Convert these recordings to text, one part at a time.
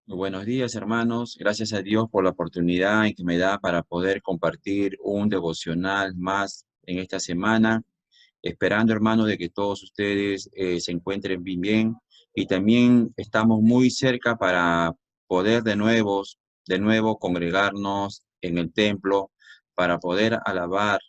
Muy buenos días, hermanos. Gracias a Dios por la oportunidad en que me da para poder compartir un devocional más en esta semana. Esperando, hermanos, de que todos ustedes se encuentren bien y también estamos muy cerca para poder de nuevo congregarnos en el templo para poder alabar,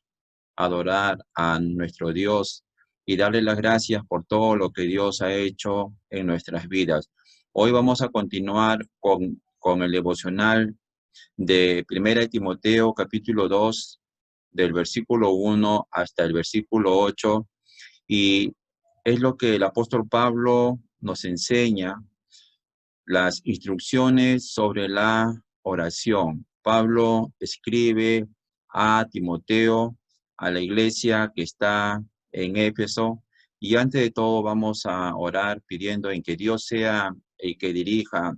adorar a nuestro Dios y darle las gracias por todo lo que Dios ha hecho en nuestras vidas. Hoy vamos a continuar con el devocional de 1 Timoteo capítulo 2, del versículo 1 hasta el versículo 8, y es lo que el apóstol Pablo nos enseña, las instrucciones sobre la oración. Pablo escribe a Timoteo, a la iglesia que está en Éfeso, y antes de todo vamos a orar pidiendo en que Dios sea el que dirija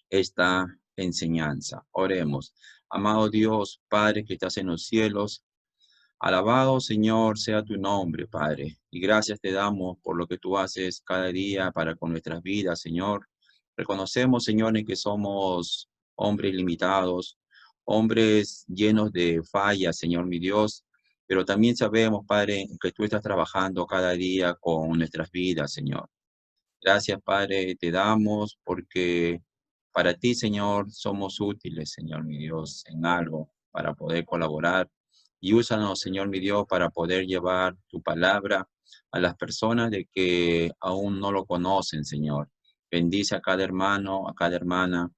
esta enseñanza. Oremos. Amado Dios, Padre que estás en los cielos, alabado Señor sea tu nombre, Padre, y gracias te damos por lo que tú haces cada día para con nuestras vidas, Señor. Reconocemos, Señor, en que somos hombres limitados, hombres llenos de fallas, Señor mi Dios, pero también sabemos, Padre, que tú estás trabajando cada día con nuestras vidas, Señor. Gracias, Padre, te damos porque para ti, Señor, somos útiles, Señor mi Dios, en algo para poder colaborar. Y úsanos, Señor mi Dios, para poder llevar tu palabra a las personas de que aún no lo conocen, Señor. Bendice a cada hermano, a cada hermana.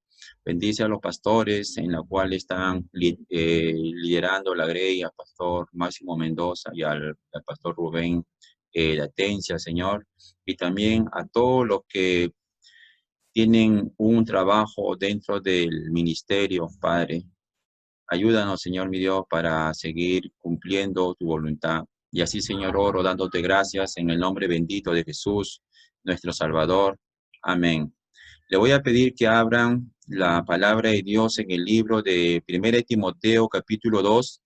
Bendice a los pastores en la cual están liderando la grey, al pastor Máximo Mendoza y al pastor Rubén Latencia, Señor, y también a todos los que tienen un trabajo dentro del ministerio, Padre. Ayúdanos, Señor mi Dios, para seguir cumpliendo tu voluntad. Y así, Señor, oro dándote gracias en el nombre bendito de Jesús, nuestro Salvador. Amén. Le voy a pedir que abran la palabra de Dios en el libro de 1 Timoteo, capítulo 2.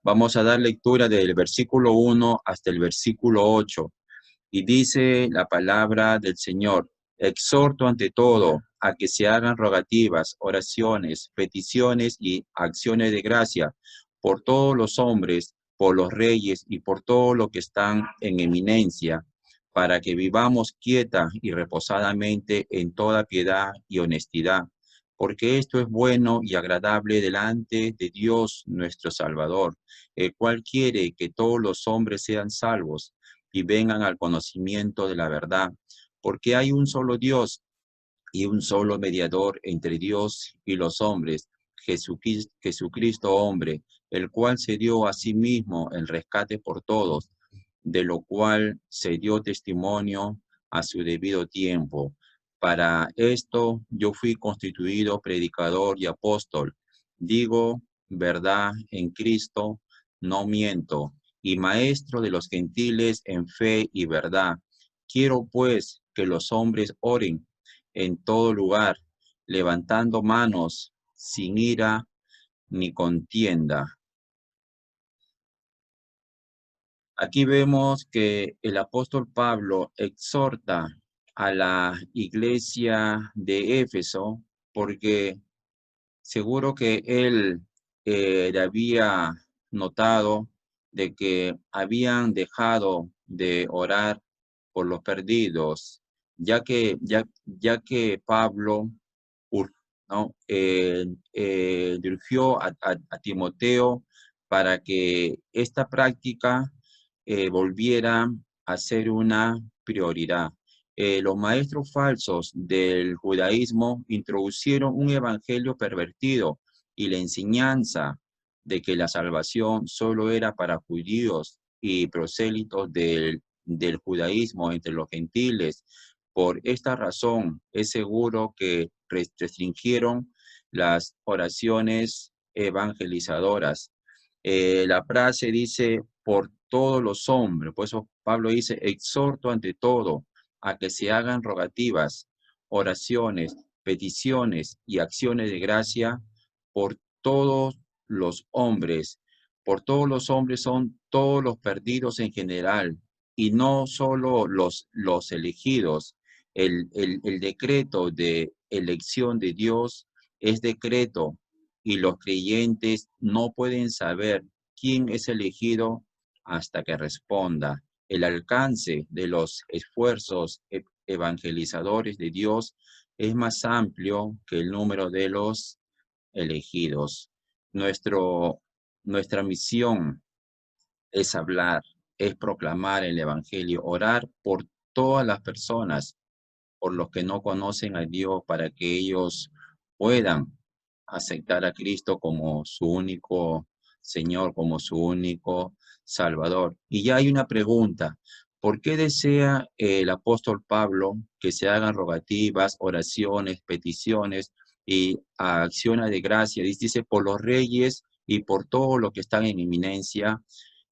Vamos a dar lectura del versículo 1 hasta el versículo 8. Y dice la palabra del Señor: exhorto ante todo a que se hagan rogativas, oraciones, peticiones y acciones de gracia por todos los hombres, por los reyes y por todos los que están en eminencia, para que vivamos quieta y reposadamente en toda piedad y honestidad, porque esto es bueno y agradable delante de Dios nuestro Salvador, el cual quiere que todos los hombres sean salvos y vengan al conocimiento de la verdad, porque hay un solo Dios y un solo mediador entre Dios y los hombres, Jesucristo hombre, el cual se dio a sí mismo el rescate por todos, de lo cual se dio testimonio a su debido tiempo. Para esto yo fui constituido predicador y apóstol. Digo verdad en Cristo, no miento, y maestro de los gentiles en fe y verdad. Quiero pues que los hombres oren en todo lugar, levantando manos sin ira ni contienda. Aquí vemos que el apóstol Pablo exhorta a la iglesia de Éfeso porque seguro que él había notado de que habían dejado de orar por los perdidos, ya que Pablo ¿no? Dirigió a Timoteo para que esta práctica volviera a ser una prioridad. Los maestros falsos del judaísmo introducieron un evangelio pervertido y la enseñanza de que la salvación solo era para judíos y prosélitos del judaísmo entre los gentiles. Por esta razón, es seguro que restringieron las oraciones evangelizadoras. La frase dice, por todos los hombres. Por eso Pablo dice, exhorto ante todo a que se hagan rogativas, oraciones, peticiones y acciones de gracia por todos los hombres. Por todos los hombres son todos los perdidos en general y no solo los elegidos. El decreto de elección de Dios es decreto y los creyentes no pueden saber quién es elegido hasta que responda. El alcance de los esfuerzos evangelizadores de Dios es más amplio que el número de los elegidos. Nuestra misión es hablar, es proclamar el Evangelio, orar por todas las personas, por los que no conocen a Dios, para que ellos puedan aceptar a Cristo como su único Señor, como su único Salvador. Y ya hay una pregunta: ¿por qué desea el apóstol Pablo que se hagan rogativas, oraciones, peticiones y acciones de gracia? Dice, por los reyes y por todos los que están en eminencia.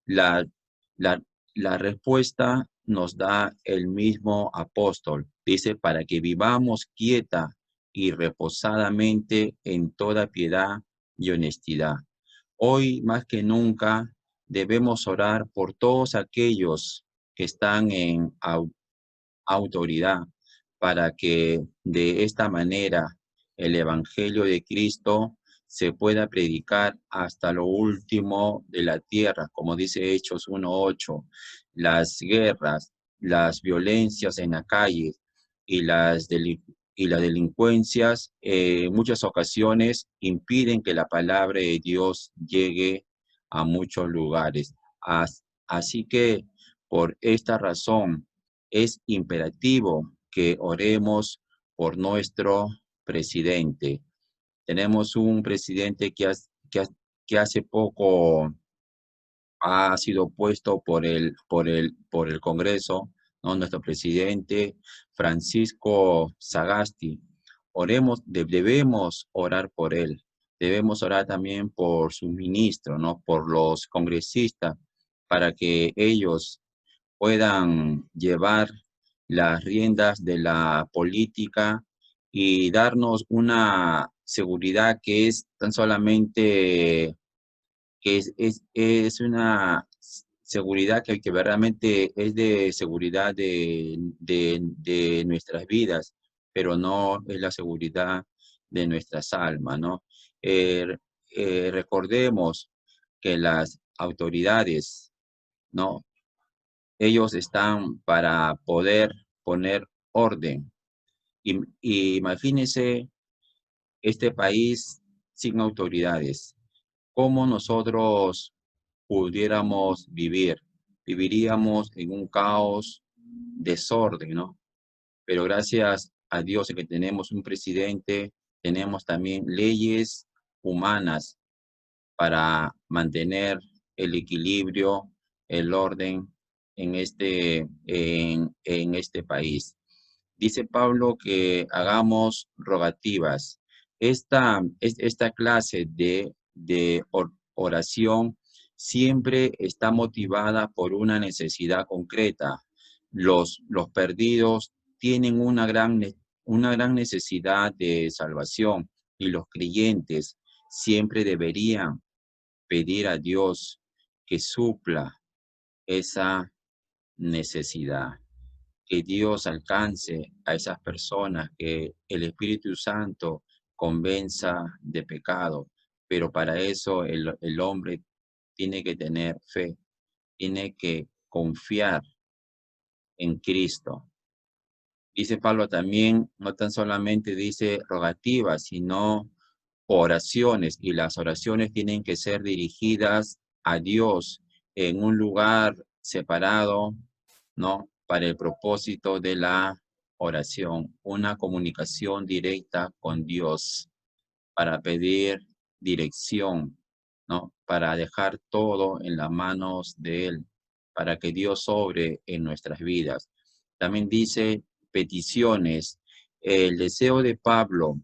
La, la, la respuesta nos da el mismo apóstol. Dice, para que vivamos quieta y reposadamente en toda piedad y honestidad. Hoy más que nunca debemos orar por todos aquellos que están en autoridad, para que de esta manera el Evangelio de Cristo se pueda predicar hasta lo último de la tierra, como dice Hechos 1:8. Las guerras, las violencias en la calle y las delincuencias en muchas ocasiones impiden que la palabra de Dios llegue a muchos lugares. Así que por esta razón es imperativo que oremos por nuestro presidente. Tenemos un presidente que hace poco ha sido puesto por el Congreso, ¿no? Nuestro presidente Francisco Sagasti. Debemos orar por él. Debemos orar también por sus ministros, ¿no? Por los congresistas, para que ellos puedan llevar las riendas de la política y darnos una seguridad que es tan solamente, que es una seguridad que verdaderamente es de seguridad de nuestras vidas, pero no es la seguridad de nuestras almas, ¿no? Eh, Recordemos que las autoridades, ¿no? Ellos están para poder poner orden. Y imagínense este país sin autoridades. ¿Cómo nosotros pudiéramos vivir? Viviríamos en un caos, desorden, ¿no? Pero gracias a Dios que tenemos un presidente, tenemos también leyes humanas para mantener el equilibrio, el orden en este país. Dice Pablo que hagamos rogativas. Esta clase de oración siempre está motivada por una necesidad concreta. Los perdidos tienen una gran necesidad de salvación, y los creyentes siempre deberían pedir a Dios que supla esa necesidad, que Dios alcance a esas personas, que el Espíritu Santo convenza de pecado. Pero para eso el hombre tiene que tener fe, tiene que confiar en Cristo. Dice Pablo también, no tan solamente dice rogativas, sino oraciones, y las oraciones tienen que ser dirigidas a Dios en un lugar separado, ¿no? Para el propósito de la oración, una comunicación directa con Dios para pedir dirección, ¿no? Para dejar todo en las manos de Él, para que Dios obre en nuestras vidas. También dice peticiones. El deseo de Pablo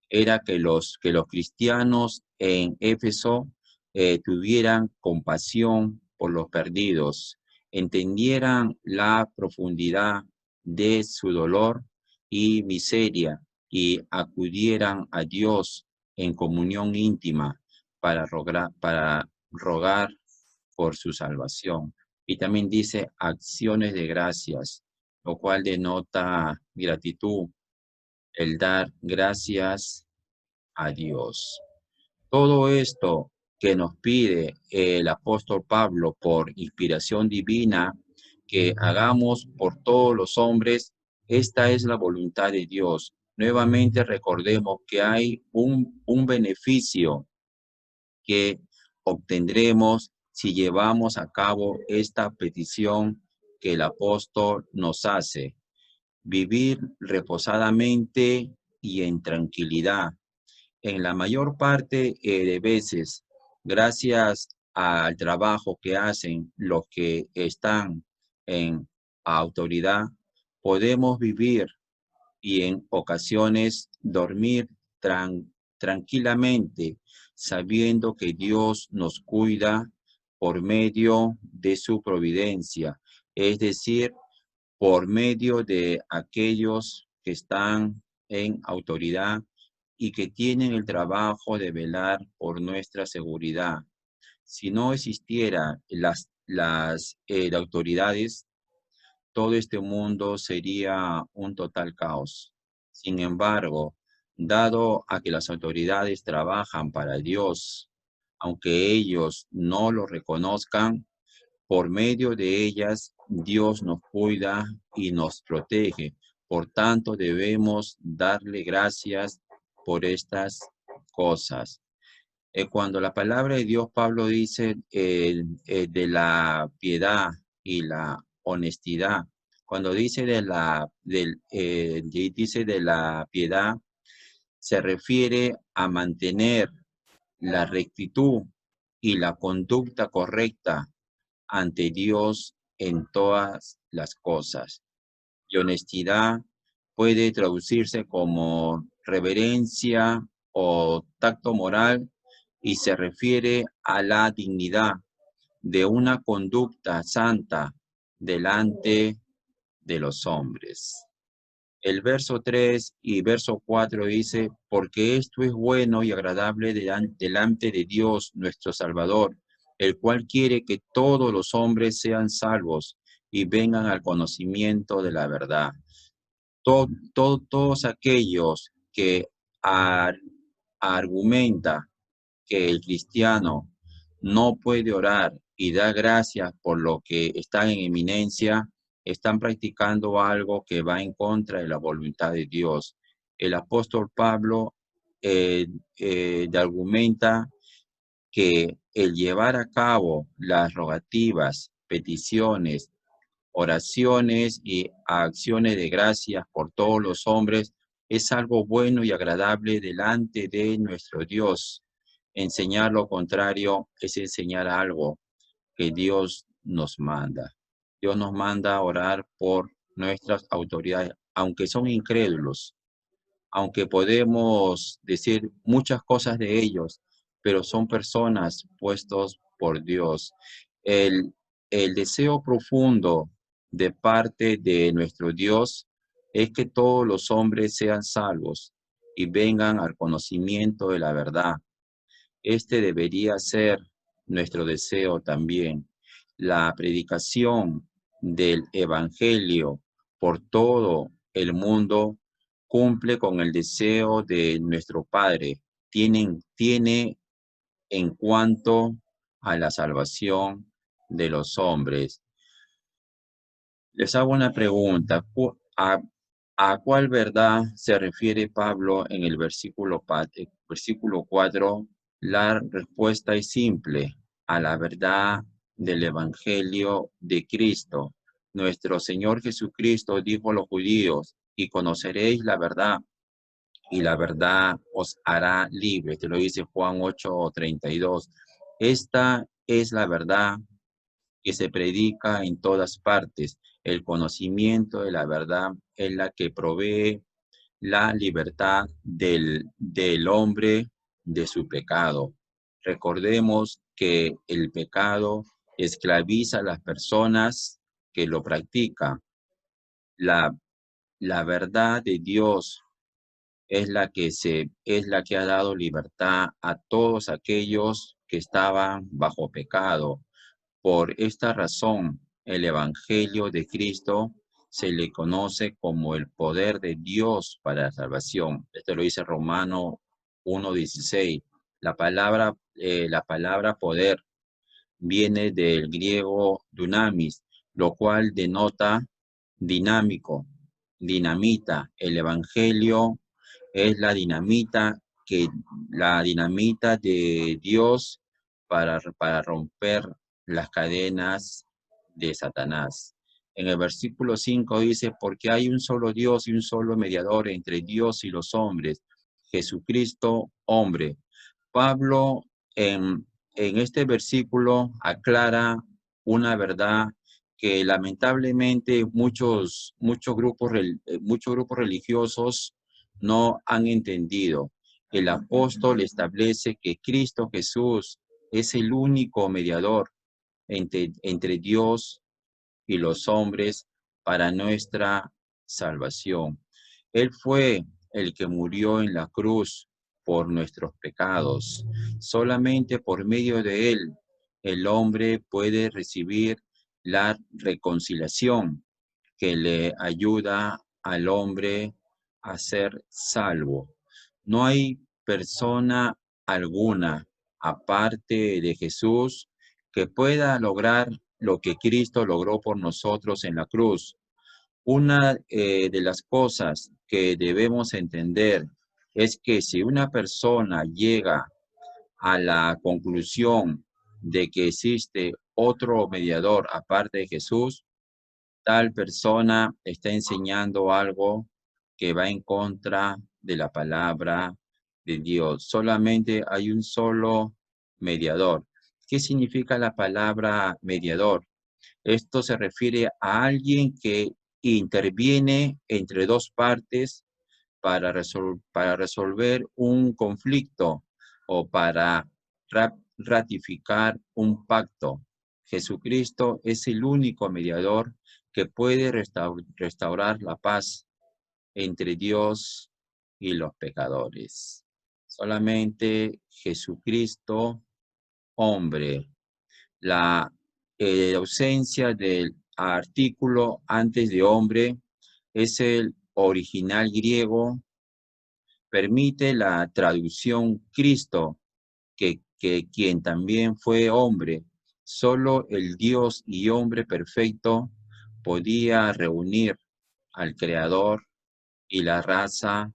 era que los cristianos en Éfeso tuvieran compasión por los perdidos, entendieran la profundidad de su dolor y miseria, y acudieran a Dios en comunión íntima para rogar por su salvación. Y también dice acciones de gracias, lo cual denota gratitud el dar gracias a Dios. Todo esto que nos pide el apóstol Pablo por inspiración divina, que hagamos por todos los hombres, esta es la voluntad de Dios. Nuevamente recordemos que hay un beneficio que obtendremos si llevamos a cabo esta petición que el apóstol nos hace. Vivir reposadamente y en tranquilidad. En la mayor parte de veces, gracias al trabajo que hacen los que están en autoridad, podemos vivir y en ocasiones dormir tranquilamente, sabiendo que Dios nos cuida por medio de su providencia, es decir, por medio de aquellos que están en autoridad y que tienen el trabajo de velar por nuestra seguridad. Si no existieran las autoridades, todo este mundo sería un total caos. Sin embargo, dado a que las autoridades trabajan para Dios, aunque ellos no lo reconozcan, por medio de ellas Dios nos cuida y nos protege. Por tanto, debemos darle gracias por estas cosas. Cuando la palabra de Dios, Pablo dice de la piedad y la honestidad, cuando dice dice de la piedad, se refiere a mantener la rectitud y la conducta correcta ante Dios en todas las cosas. Y honestidad puede traducirse como reverencia o tacto moral y se refiere a la dignidad de una conducta santa delante de los hombres. El verso 3 y verso 4 dice, porque esto es bueno y agradable delante de Dios nuestro Salvador, el cual quiere que todos los hombres sean salvos y vengan al conocimiento de la verdad. Todos aquellos que argumentan que el cristiano no puede orar y dar gracias por lo que están en eminencia, están practicando algo que va en contra de la voluntad de Dios. El apóstol Pablo argumenta que el llevar a cabo las rogativas, peticiones, oraciones y acciones de gracias por todos los hombres es algo bueno y agradable delante de nuestro Dios. Enseñar lo contrario es enseñar algo que Dios nos manda. Dios nos manda a orar por nuestras autoridades, aunque son incrédulos, aunque podemos decir muchas cosas de ellos, pero son personas puestos por Dios. El, el deseo profundo de parte de nuestro Dios es que todos los hombres sean salvos y vengan al conocimiento de la verdad. Este debería ser nuestro deseo también. La predicación del Evangelio por todo el mundo cumple con el deseo de nuestro Padre. Tiene en cuanto a la salvación de los hombres. Les hago una pregunta. ¿A cuál verdad se refiere Pablo en el versículo 4? La respuesta es simple, a la verdad del Evangelio de Cristo. Nuestro Señor Jesucristo dijo a los judíos, y conoceréis la verdad, y la verdad os hará libres. Te lo dice Juan 8:32. Esta es la verdad que se predica en todas partes. El conocimiento de la verdad es la que provee la libertad del hombre de su pecado. Recordemos que el pecado esclaviza a las personas que lo practican. La, la verdad de Dios es la que ha dado libertad a todos aquellos que estaban bajo pecado. Por esta razón, el Evangelio de Cristo se le conoce como el poder de Dios para la salvación. Esto lo dice Romano 1:16. La palabra poder viene del griego dunamis, lo cual denota dinámico, dinamita. El evangelio es la dinamita de Dios para romper las cadenas de Satanás. En el versículo 5 dice, porque hay un solo Dios y un solo mediador entre Dios y los hombres, Jesucristo, hombre. Pablo en este versículo aclara una verdad que lamentablemente muchos grupos religiosos no han entendido. El apóstol establece que Cristo Jesús es el único mediador entre Dios y los hombres para nuestra salvación. Él fue el que murió en la cruz por nuestros pecados. Solamente por medio de él el hombre puede recibir la reconciliación que le ayuda al hombre a ser salvo. No hay persona alguna aparte de Jesús que pueda lograr lo que Cristo logró por nosotros en la cruz. Una de las cosas que debemos entender es que si una persona llega a la conclusión de que existe otro mediador aparte de Jesús, tal persona está enseñando algo que va en contra de la palabra de Dios. Solamente hay un solo mediador. ¿Qué significa la palabra mediador? Esto se refiere a alguien que interviene entre dos partes para resolver un conflicto o para ratificar un pacto. Jesucristo es el único mediador que puede restaurar la paz entre Dios y los pecadores. Solamente Jesucristo, hombre. La ausencia del artículo antes de hombre es el original griego, permite la traducción Cristo, que quien también fue hombre. Solo el Dios y hombre perfecto podía reunir al Creador y la raza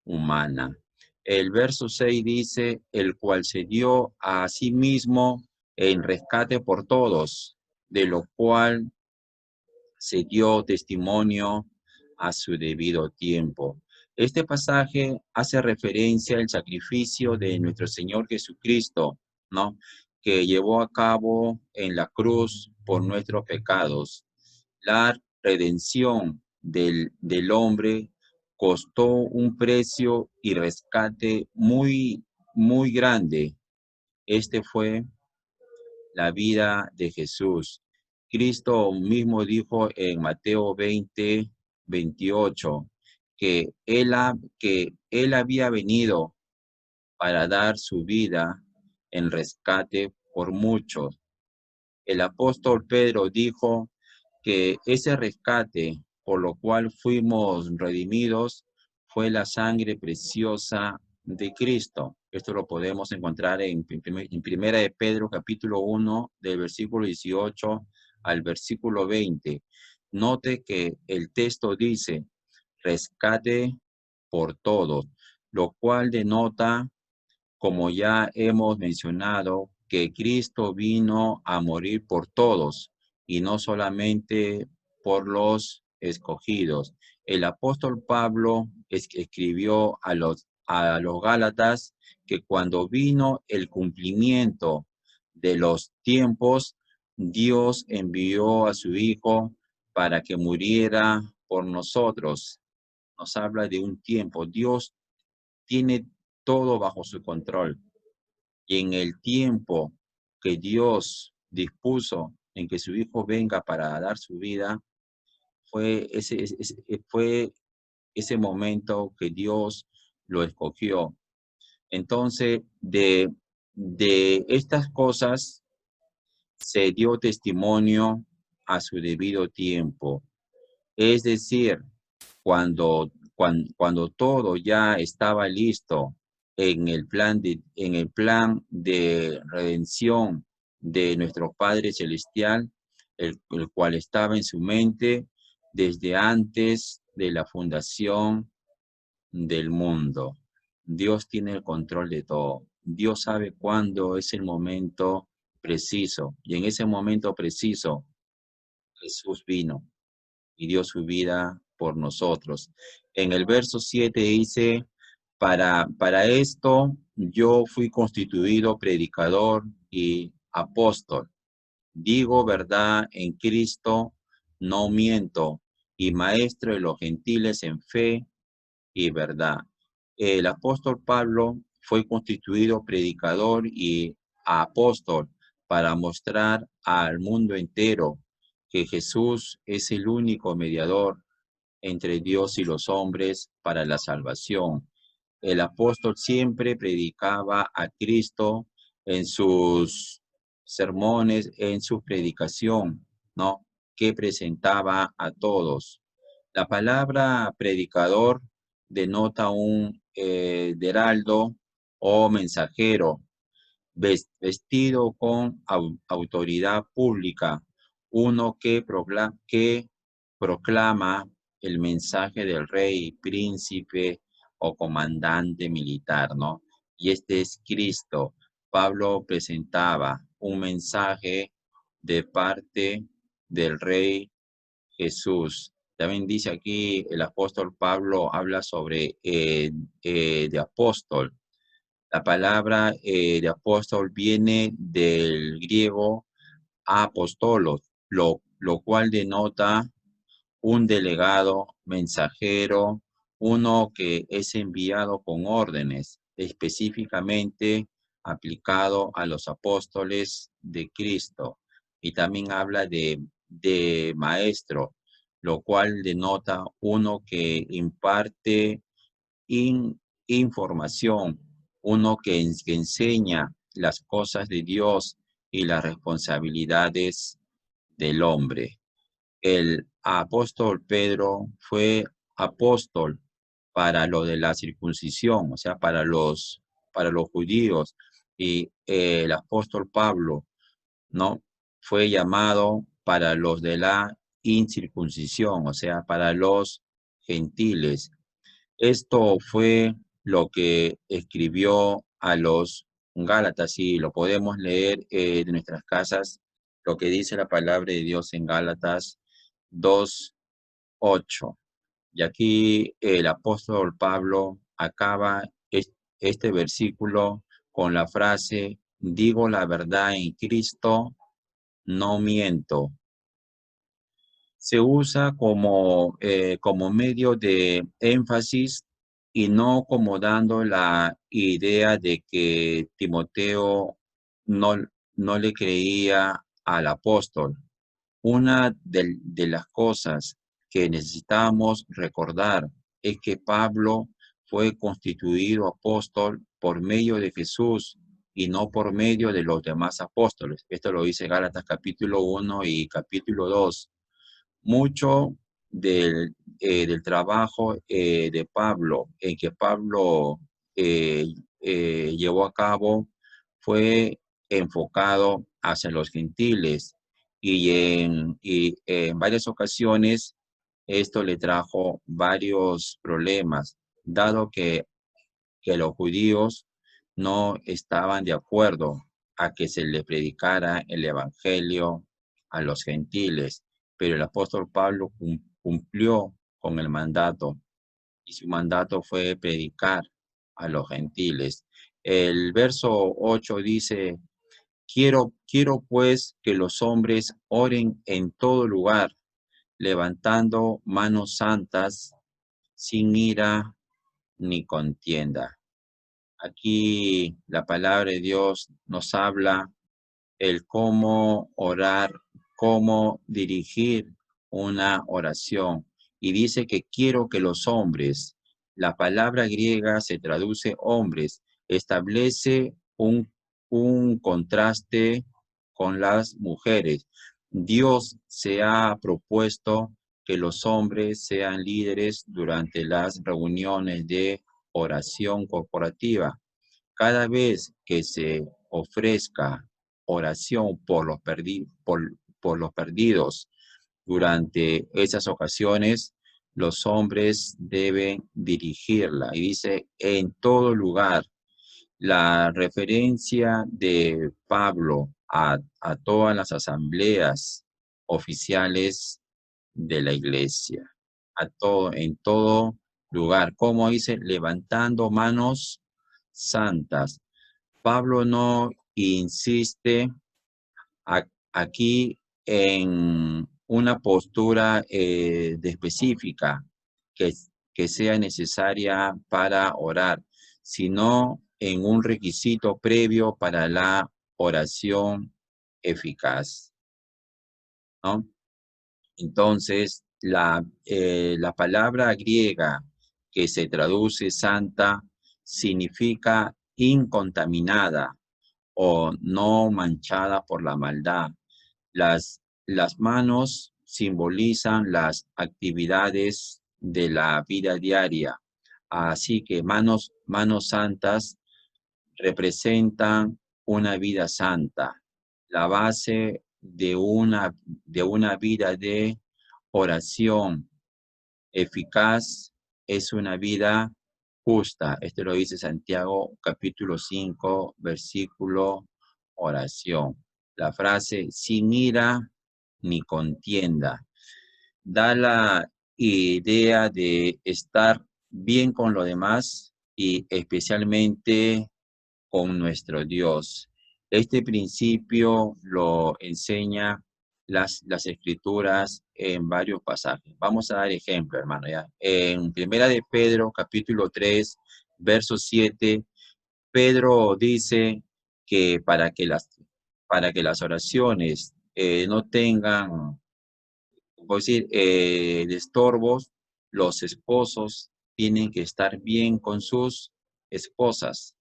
humana. El verso 6 dice, el cual se dio a sí mismo en rescate por todos, de lo cual se dio testimonio a su debido tiempo. Este pasaje hace referencia al sacrificio de nuestro Señor Jesucristo, ¿no? Que llevó a cabo en la cruz por nuestros pecados. La redención del hombre costó un precio y rescate muy, muy grande. Este fue la vida de Jesús. Cristo mismo dijo en Mateo 20:28, que él había venido para dar su vida en rescate por muchos. El apóstol Pedro dijo que ese rescate por lo cual fuimos redimidos fue la sangre preciosa de Cristo. Esto lo podemos encontrar en Primera de Pedro, capítulo 1, del versículo 18 al versículo 20. Note que el texto dice, rescate por todos, lo cual denota, como ya hemos mencionado, que Cristo vino a morir por todos y no solamente por los escogidos. El apóstol Pablo escribió a los Gálatas que cuando vino el cumplimiento de los tiempos, Dios envió a su Hijo para que muriera por nosotros. Nos habla de un tiempo. Dios tiene todo bajo su control. Y en el tiempo que Dios dispuso en que su Hijo venga para dar su vida, fue ese momento que Dios lo escogió. Entonces, de estas cosas se dio testimonio a su debido tiempo. Es decir, cuando todo ya estaba listo en el plan de redención de nuestro Padre Celestial, el cual estaba en su mente desde antes de la fundación del mundo. Dios tiene el control de todo. Dios sabe cuándo es el momento preciso. Y en ese momento preciso, Jesús vino y dio su vida por nosotros. En el verso 7 dice, para esto yo fui constituido predicador y apóstol. Digo verdad en Cristo, no miento, y maestro de los gentiles en fe y verdad. El apóstol Pablo fue constituido predicador y apóstol para mostrar al mundo entero que Jesús es el único mediador entre Dios y los hombres para la salvación. El apóstol siempre predicaba a Cristo en sus sermones, en su predicación, ¿no? Que presentaba a todos. La palabra predicador denota un heraldo o mensajero vestido con autoridad pública, uno que proclama el mensaje del rey, príncipe o comandante militar, ¿no? Y este es Cristo. Pablo presentaba un mensaje de parte del rey Jesús. También dice aquí el apóstol Pablo habla sobre de apóstol. La palabra de apóstol viene del griego apostolos, lo cual denota un delegado, mensajero, uno que es enviado con órdenes, específicamente aplicado a los apóstoles de Cristo. Y también habla de maestro, lo cual denota uno que imparte información, uno que enseña las cosas de Dios y las responsabilidades del hombre. El apóstol Pedro fue apóstol para lo de la circuncisión, o sea, para los judíos, y el apóstol Pablo, ¿no? Fue llamado para los de la incircuncisión, o sea, para los gentiles. Esto fue lo que escribió a los Gálatas y lo podemos leer de nuestras casas, lo que dice la palabra de Dios en Gálatas 2:8. Y aquí el apóstol Pablo acaba este versículo con la frase, digo la verdad en Cristo, no miento. Se usa como medio de énfasis y no como dando la idea de que Timoteo no, no le creía al apóstol. Una de las cosas que necesitamos recordar es que Pablo fue constituido apóstol por medio de Jesús y no por medio de los demás apóstoles. Esto lo dice Gálatas capítulo 1 y capítulo 2. Mucho del trabajo de Pablo, en que Pablo eh, llevó a cabo, fue enfocado hacia los gentiles y en varias ocasiones esto le trajo varios problemas, dado que los judíos no estaban de acuerdo a que se le predicara el evangelio a los gentiles, pero el apóstol Pablo cumplió con el mandato y su mandato fue predicar a los gentiles. El verso 8 dice, quiero pues que los hombres oren en todo lugar, levantando manos santas, sin ira ni contienda. Aquí la palabra de Dios nos habla el cómo orar, cómo dirigir una oración. Y dice que quiero que los hombres, la palabra griega se traduce hombres, establece un contraste con las mujeres. Dios se ha propuesto que los hombres sean líderes durante las reuniones de oración corporativa. Cada vez que se ofrezca oración por los perdidos durante esas ocasiones, los hombres deben dirigirla. Y dice, en todo lugar. La referencia de Pablo a todas las asambleas oficiales de la iglesia, en todo lugar, como dice, levantando manos santas. Pablo no insiste aquí en una postura específica que, que sea necesaria para orar, sino en un requisito previo para la oración eficaz, ¿no? Entonces, la palabra griega que se traduce santa significa incontaminada o no manchada por la maldad. Las manos simbolizan las actividades de la vida diaria, así que manos santas representan una vida santa, la base de una vida de oración eficaz es una vida justa. Esto lo dice Santiago capítulo 5, versículo oración. La frase sin ira ni contienda da la idea de estar bien con los demás y especialmente con nuestro Dios. Este principio lo enseña las escrituras en varios pasajes. Vamos a dar ejemplo, hermano, ¿ya? En Primera de Pedro, capítulo 3, verso 7, Pedro dice que para que las oraciones no tengan, por decir, de estorbos, los esposos tienen que estar bien con sus esposas.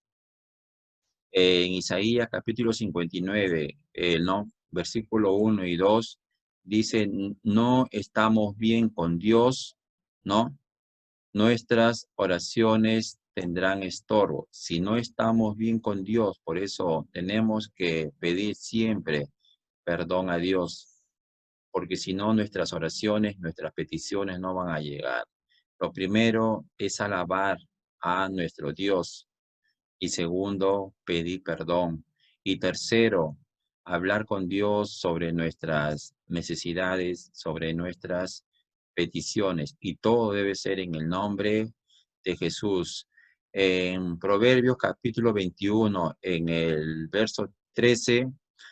En Isaías capítulo 59, ¿no? Versículo 1 y 2, dice, no estamos bien con Dios, ¿no? Nuestras oraciones tendrán estorbo. Si no estamos bien con Dios, por eso tenemos que pedir siempre perdón a Dios, porque si no, nuestras oraciones, nuestras peticiones no van a llegar. Lo primero es alabar a nuestro Dios. Y segundo, pedir perdón. Y tercero, hablar con Dios sobre nuestras necesidades, sobre nuestras peticiones. Y todo debe ser en el nombre de Jesús. En Proverbios capítulo 21, en el verso 13,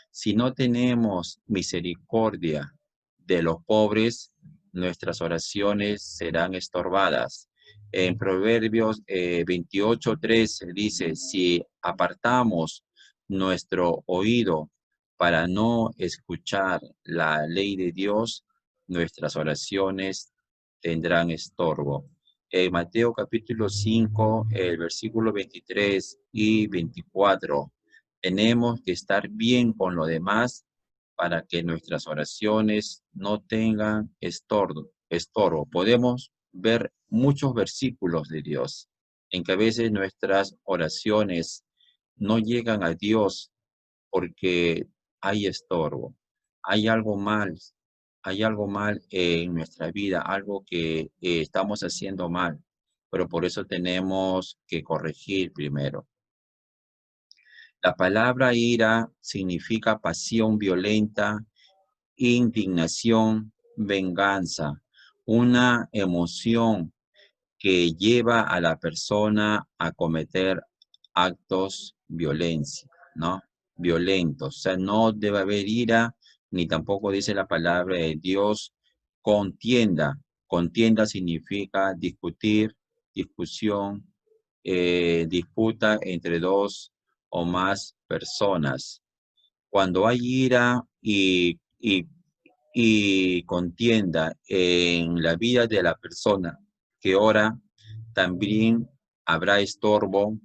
si no tenemos misericordia de los pobres, nuestras oraciones serán estorbadas. En Proverbios 28:13 dice, si apartamos nuestro oído para no escuchar la ley de Dios, nuestras oraciones tendrán estorbo. En Mateo capítulo 5, el versículo 23 y 24, tenemos que estar bien con lo demás para que nuestras oraciones no tengan estorbo. Podemos ver muchos versículos de Dios en que a veces nuestras oraciones no llegan a Dios porque hay estorbo, hay algo mal, hay algo mal en nuestra vida, algo que estamos haciendo mal, pero por eso tenemos que corregir primero. La palabra ira significa pasión violenta, indignación, venganza, una emoción que lleva a la persona a cometer actos ¿no? Violentos. O sea, no debe haber ira, ni tampoco dice la palabra de Dios contienda. Contienda significa discutir, discusión, disputa entre dos o más personas. Cuando hay ira y contienda en la vida de la persona que ora, también habrá estorbo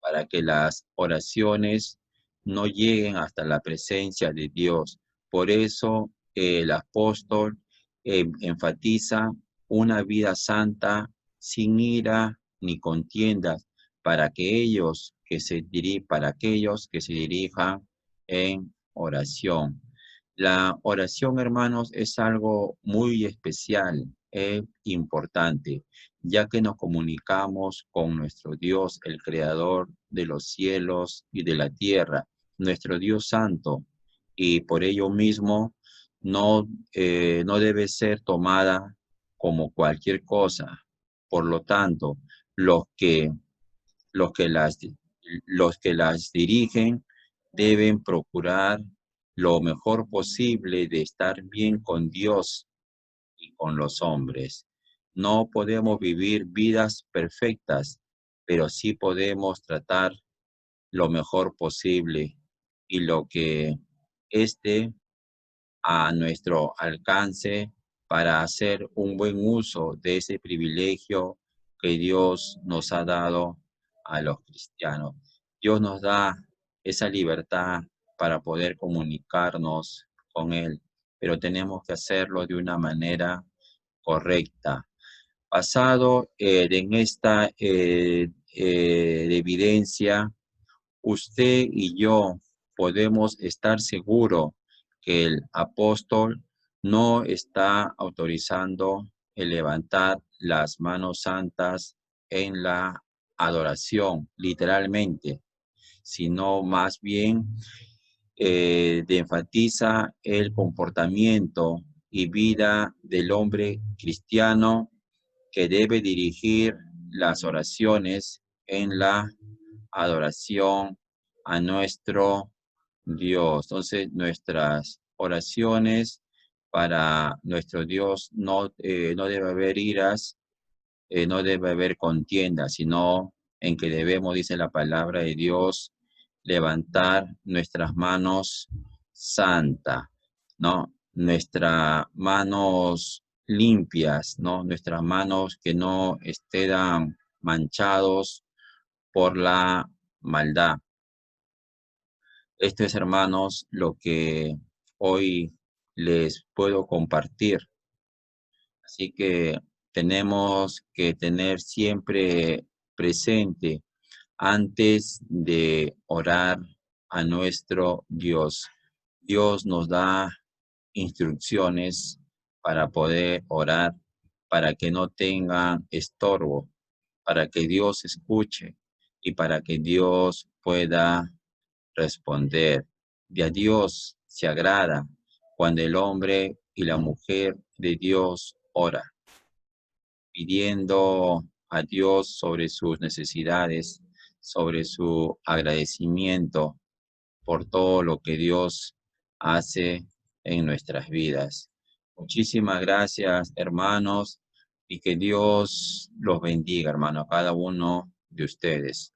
para que las oraciones no lleguen hasta la presencia de Dios. Por eso el apóstol enfatiza una vida santa sin ira ni contiendas para aquellos que se dirijan en oración. La oración, hermanos, es algo muy especial, importante, ya que nos comunicamos con nuestro Dios, el Creador de los cielos y de la tierra, nuestro Dios Santo, y por ello mismo no debe ser tomada como cualquier cosa. Por lo tanto, los que, los que las, los que las dirigen deben procurar lo mejor posible de estar bien con Dios y con los hombres. No podemos vivir vidas perfectas, pero sí podemos tratar lo mejor posible y lo que esté a nuestro alcance para hacer un buen uso de ese privilegio que Dios nos ha dado a los cristianos. Dios nos da esa libertad para poder comunicarnos con Él, pero tenemos que hacerlo de una manera correcta. Basado en esta evidencia, usted y yo podemos estar seguros que el apóstol no está autorizando el levantar las manos santas en la adoración, literalmente, sino más bien enfatiza el comportamiento y vida del hombre cristiano que debe dirigir las oraciones en la adoración a nuestro Dios. Entonces, nuestras oraciones para nuestro Dios no debe haber iras, no debe haber contiendas, sino en que debemos, dice la palabra de Dios, levantar nuestras manos santas, ¿no? Nuestras manos limpias, ¿no? Nuestras manos que no estén manchados por la maldad. Esto es, hermanos, lo que hoy les puedo compartir. Así que tenemos que tener siempre presente antes de orar a nuestro Dios. Dios nos da instrucciones para poder orar, para que no tengan estorbo, para que Dios escuche y para que Dios pueda responder. De a Dios se agrada cuando el hombre y la mujer de Dios ora, pidiendo a Dios sobre sus necesidades, sobre su agradecimiento por todo lo que Dios hace en nuestras vidas. Muchísimas gracias, hermanos, y que Dios los bendiga, hermano, a cada uno de ustedes.